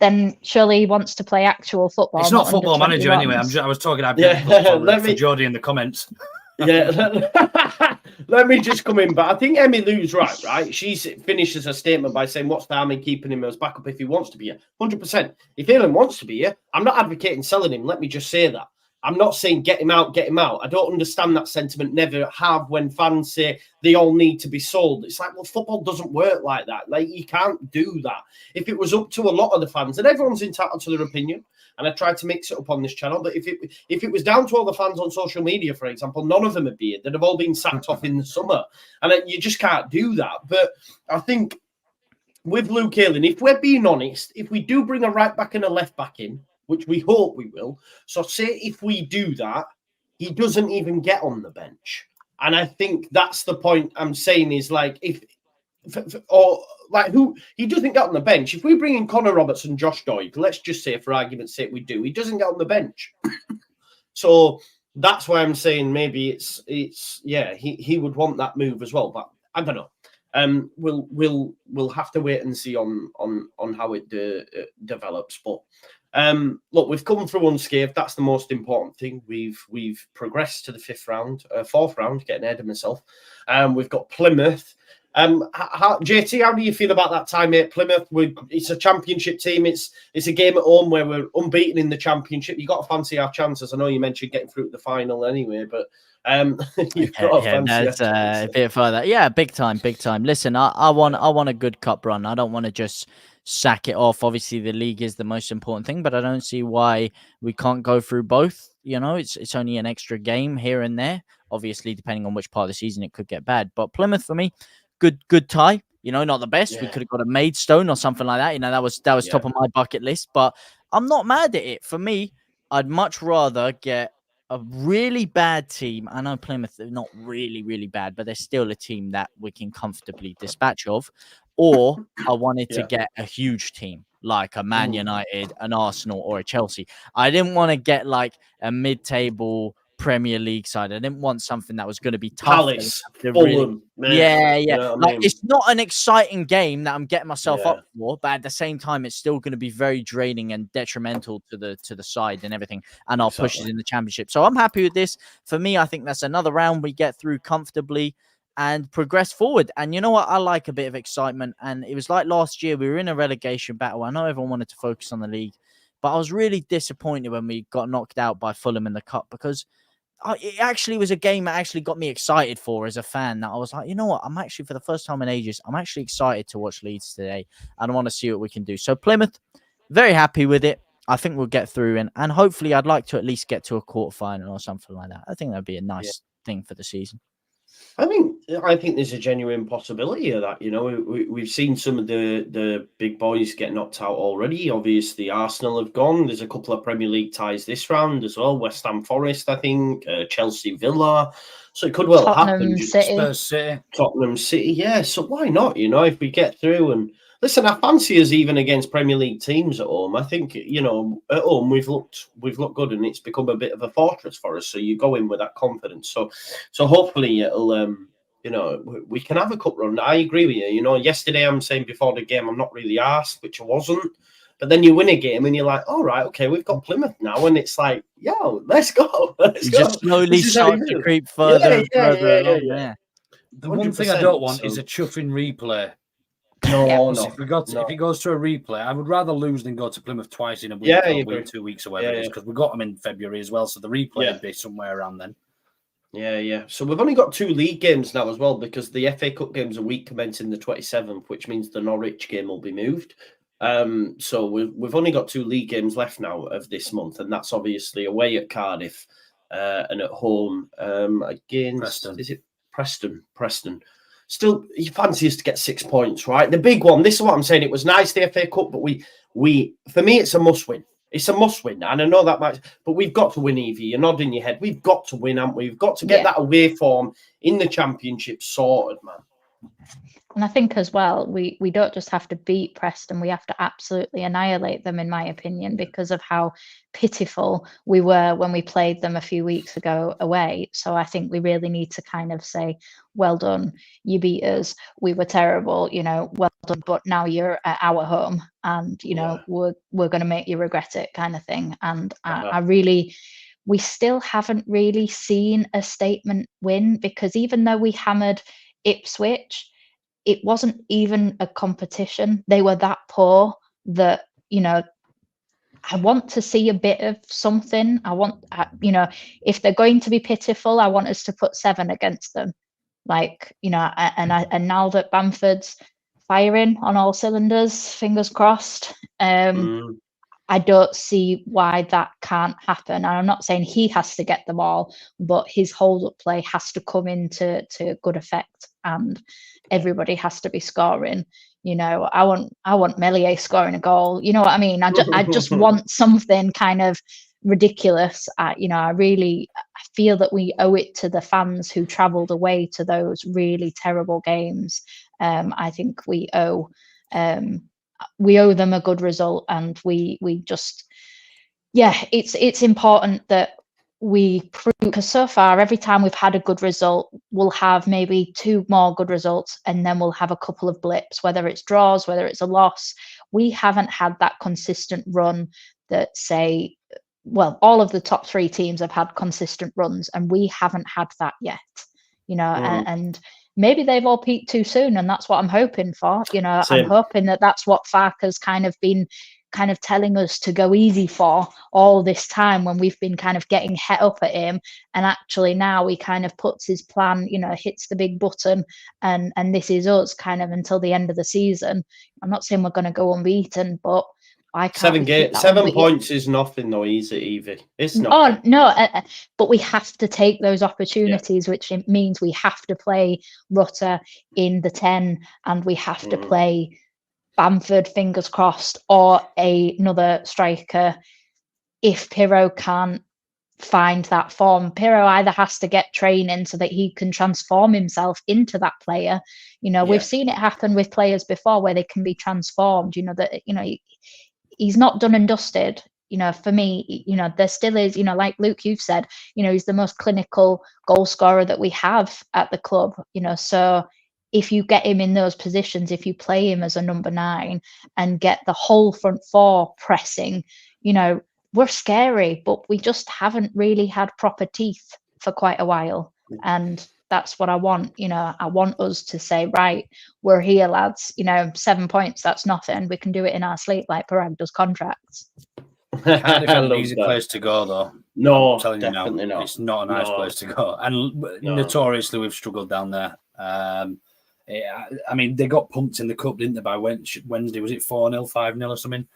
then surely he wants to play actual football. It's not Football Manager anyway. I was talking about for Jody in the comments. Let me just come in. But I think Emmy Lou's right? She finishes her statement by saying, what's the harm in keeping him as backup if he wants to be here? 100%. If Ayling wants to be here, I'm not advocating selling him. Let me just say that. I'm not saying get him out. I don't understand that sentiment. Never have when fans say they all need to be sold. It's like, well, football doesn't work like that. Like, you can't do that. If it was up to a lot of the fans, and everyone's entitled to their opinion, and I tried to mix it up on this channel, but if it was down to all the fans on social media, for example, none of them would be here. They'd have all been sacked off in the summer. And you just can't do that. But I think with Luke Ayling, if we're being honest, if we do bring a right back and a left back in, which we hope we will. So say if we do that, he doesn't even get on the bench. And I think that's the point I'm saying is like, he doesn't get on the bench. If we bring in Connor Roberts and JUSTJOE, let's just say for argument's sake we do, he doesn't get on the bench. So that's why I'm saying maybe he would want that move as well. But I don't know. We'll have to wait and see on how it develops. But look, we've come through unscathed. That's the most important thing. We've progressed to the fourth round, getting ahead of myself. We've got Plymouth. JT, how do you feel about that time at Plymouth? It's a championship team. It's a game at home where we're unbeaten in the championship. You got to fancy our chances. I know you mentioned getting through to the final anyway, but you've got to fancy that's a bit further. Yeah, big time. Listen, I want a good cup run. I don't want to just sack it off. Obviously, the league is the most important thing, but I don't see why we can't go through both. It's only an extra game here and there. Obviously, depending on which part of the season, it could get bad. But Plymouth, for me, good tie. Not the best. Yeah. We could have got a Maidstone or something like that. That was top of my bucket list. But I'm not mad at it. For me, I'd much rather get a really bad team. I know Plymouth are not really, really bad, but they're still a team that we can comfortably dispatch of. Or I wanted to get a huge team like a Man United, an Arsenal, or a Chelsea. I didn't want to get like a mid-table Premier League side. I didn't want something that was going to be tough. Palace, Fulham, yeah. It's not an exciting game that I'm getting myself up for, but at the same time, it's still going to be very draining and detrimental to the side and everything. And our pushes in the championship. So I'm happy with this. For me, I think that's another round we get through comfortably and progress forward. And you know what? I like a bit of excitement. And it was like last year, we were in a relegation battle. I know everyone wanted to focus on the league, but I was really disappointed when we got knocked out by Fulham in the cup, because it actually was a game that actually got me excited for as a fan. That I was like, you know what? I'm actually, for the first time in ages, I'm actually excited to watch Leeds today. And I want to see what we can do. So Plymouth, very happy with it. I think we'll get through. And hopefully I'd like to at least get to a quarterfinal or something like that. I think that'd be a nice thing for the season. I think there's a genuine possibility of that. You know, we've seen some of the big boys get knocked out already. Obviously, Arsenal have gone. There's a couple of Premier League ties this round as well. West Ham Forest, I think, Chelsea Villa. So it could well happen. Spurs City. Tottenham City, yeah. So why not? You know, if we get through and listen, I fancy us even against Premier League teams at home. I think, you know, at home we've looked good, and it's become a bit of a fortress for us. So you go in with that confidence. So hopefully it'll, you know, we can have a cup run. I agree with you. You know, yesterday I'm saying before the game I'm not really arsed, which I wasn't. But then you win a game and you're like, all right, okay, we've got Plymouth now, and it's like, yo, let's go. Let's go. Just slowly start to creep further and further along there. The one thing I don't want is a chuffing replay. No. If it goes to a replay, I would rather lose than go to Plymouth twice in a week, or a week, 2 weeks, or whatever it is, because we got them in February as well. So the replay would be somewhere around then. Yeah. So we've only got 2 league games now as well, because the FA Cup game's a week commencing the 27th, which means the Norwich game will be moved. So we've only got 2 league games left now of this month, and that's obviously away at Cardiff and at home against Preston. Is it Preston? Still, you fancy us to get 6 points, right? The big one. This is what I'm saying. It was nice, the FA Cup, but we for me it's a must win. It's a must win, and I know that might, but we've got to win. Evie, you're nodding your head. We've got to win, haven't we? We've got to get that away form in the Championship sorted, man. And I think as well, we don't just have to beat Preston, we have to absolutely annihilate them, in my opinion, because of how pitiful we were when we played them a few weeks ago away. So I think we really need to kind of say, well done, you beat us, we were terrible, you know, well done, but now you're at our home, and, you know, we're going to make you regret it, kind of thing. And we still haven't really seen a statement win, because even though we hammered Ipswich, it wasn't even a competition. They were that poor that, you know, I want to see a bit of something. I want, you know, if they're going to be pitiful, I want us to put 7 against them. Like, you know, and now that Bamford's firing on all cylinders, fingers crossed, I don't see why that can't happen. And I'm not saying he has to get them all, but his hold-up play has to come into good effect, and everybody has to be scoring. You know, I want Melier scoring a goal. You know what I mean? I just want something kind of ridiculous. You know, I feel that we owe it to the fans who travelled away to those really terrible games. I think we owe them a good result, and we just, it's important that we prove, because so far every time we've had a good result, we'll have maybe 2 more good results, and then we'll have a couple of blips, whether it's draws, whether it's a loss. We haven't had that consistent run that, say, well, all of the top 3 teams have had consistent runs, and we haven't had that yet, you know. And maybe they've all peaked too soon, and that's what I'm hoping for. You know, I'm hoping that that's what Farke's kind of been telling us to go easy for all this time, when we've been kind of getting het up at him, and actually now he kind of puts his plan, you know, hits the big button, and this is us kind of until the end of the season. I'm not saying we're going to go unbeaten, but I can't. 7 points is nothing though, is it, Evie? It's not. Oh no, but we have to take those opportunities, which means we have to play Rutter in the 10, and we have to play Bamford, fingers crossed, or another striker if Pirro can't find that form. Pirro either has to get training so that he can transform himself into that player. You know, we've seen it happen with players before where they can be transformed. You know, that, you know, he's not done and dusted. You know, for me, you know, there still is, you know, like Luke, you've said, you know, he's the most clinical goal scorer that we have at the club, you know. So if you get him in those positions, if you play him as a number 9 and get the whole front 4 pressing, you know, we're scary, but we just haven't really had proper teeth for quite a while. And that's what I want. You know, I want us to say, right, we're here, lads. You know, 7 points, that's nothing. We can do it in our sleep, like Parag does contracts. Cardiff an easy place to go, though. No, I'm telling you now, definitely not. It's not a nice place to go, and notoriously we've struggled down there. I mean, they got pumped in the cup, didn't they? By Wednesday, was it 4-0, 5-0, or something?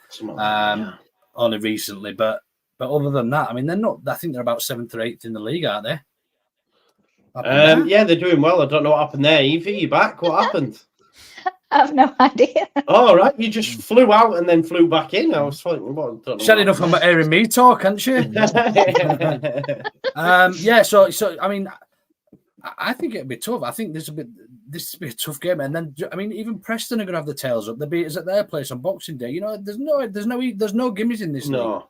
Only recently, but other than that, I mean, they're not. I think they're about 7th or 8th in the league, aren't they? Yeah, they're doing well. I don't know what happened there. Evie, you back? What happened? I have no idea. Oh, right. You just flew out and then flew back in. I was thinking, well, I don't know. She had enough of hearing me talk, hadn't she? Yeah. So I mean, I think it'd be tough. I think this would be a tough game. And then, I mean, even Preston are going to have the tails up. They beat us at their place on Boxing Day. You know, there's no gimmies in this league. No.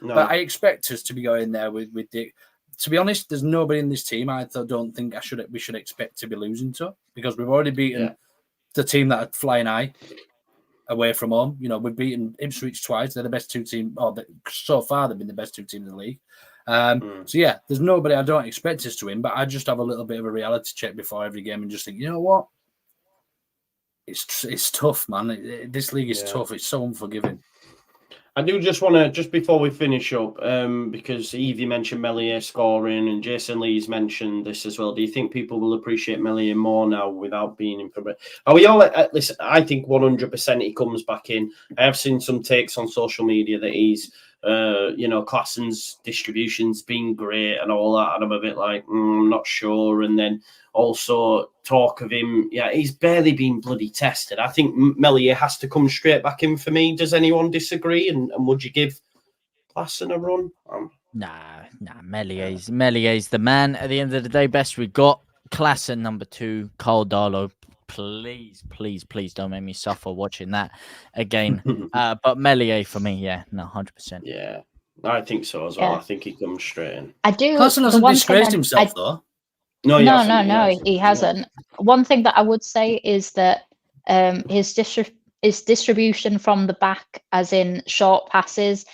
But I expect us to be going there with Dick. To be honest, there's nobody in this team I don't think we should expect to be losing to, because we've already beaten the team that are flying high away from home. You know, we've beaten Ipswich twice. They're the best two teams. So far, they've been the best two teams in the league. So yeah, there's nobody I don't expect us to win, but I just have a little bit of a reality check before every game and just think, you know what? It's tough, man. This league is tough. It's so unforgiving. I do just want to, just before we finish up, because Evie mentioned Meslier scoring and Jason Lee's mentioned this as well. Do you think people will appreciate Meslier more now without being in front? Are we all, listen, I think 100% he comes back in. I have seen some takes on social media that he's, Klassen's distribution's been great and all that. And I'm a bit like, I'm not sure. And then also talk of him, he's barely been bloody tested. I think Meslier has to come straight back in for me. Does anyone disagree? And would you give Klassen a run? Nah. Mellier's the man. At the end of the day, best we got. Klassen number 2, Carl Darlow. Please don't make me suffer watching that again. But Meslier for me, 100%. Yeah, I think so as well. I think he comes straight in. I do. Klassen hasn't disgraced himself though. No, he hasn't. One thing that I would say is that his distribution from the back, as in short passes,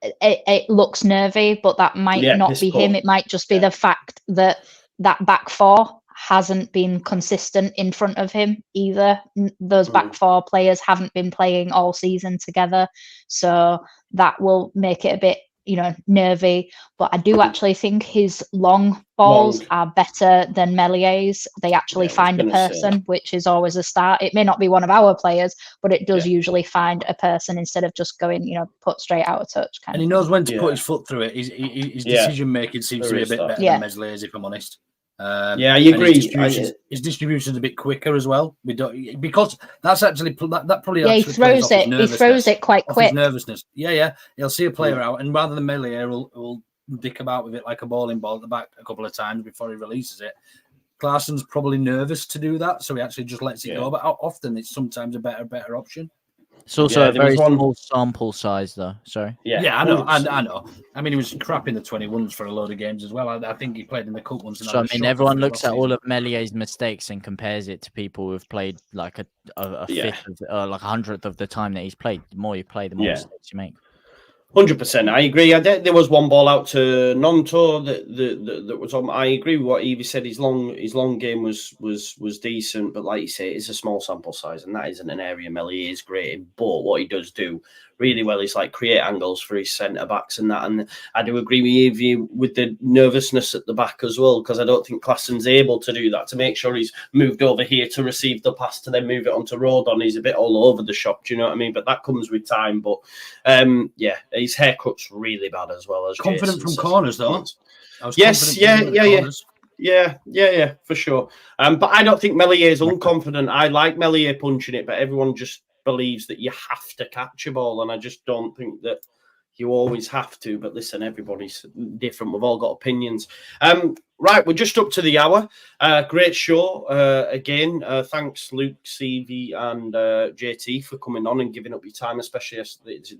it looks nervy, but that might not be him. It might just be the fact that back four hasn't been consistent in front of him either. Those back four players haven't been playing all season together, so that will make it a bit, nervy. But I do actually think his long balls are better than Mellier's. They actually find a person, which is always a start. It may not be one of our players, but it does usually find a person instead of just going, put straight out of touch. And he knows when to put his foot through it. His decision making seems to be a bit better than Meslier's, if I'm honest. I agree. His distribution's a bit quicker as well. We don't, because that's actually that probably. He throws it. He throws it quite quick. His nervousness. He'll see a player out, and rather than Meslier, will dick about with it like a bowling ball at the back a couple of times before he releases it. Klassen's probably nervous to do that, so he actually just lets it go. But often it's sometimes a better option. It's also a very small sample size, though. Sorry. Yeah, I know. I mean, he was crap in the 21s for a load of games as well. I think he played in the cup once. So I mean, everyone looks at all of Mellier's mistakes and compares it to people who've played like a fifth, like 100th of the time that he's played. The more you play, the more mistakes you make. 100%. I agree. There was one ball out to Nonto that was on. I agree with what Evie said. His long game was decent, but like you say, it's a small sample size, and that isn't an area Meslier is great in. But what he does do really well is like create angles for his centre backs and that. And I do agree with Evie with the nervousness at the back as well, because I don't think Klassen's able to do that, to make sure he's moved over here to receive the pass to then move it onto Rodon. He's a bit all over the shop. Do you know what I mean? But that comes with time. But his haircut's really bad as well. As confident Jason from corners though. Yes, yeah, for sure. But I don't think Meslier is unconfident. I like Meslier punching it, but everyone just believes that you have to catch a ball, and I just don't think that you always have to. But listen, everybody's different. We've all got opinions. Right, we're just up to the hour. Great show again. Thanks, Luke, CV, and JT for coming on and giving up your time, especially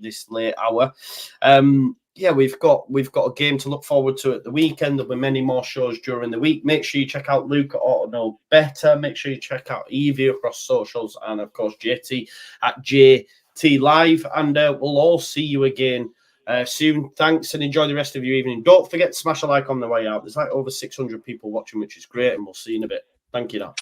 this late hour. We've got a game to look forward to at the weekend. There'll be many more shows during the week. Make sure you check out Luke at Ought to Know Better. Make sure you check out Evie across socials, and of course JT at JT Live. And we'll all see you again soon. Thanks, and enjoy the rest of your evening. Don't forget to smash a like on the way out. There's like over 600 people watching, which is great, and we'll see you in a bit. Thank you now.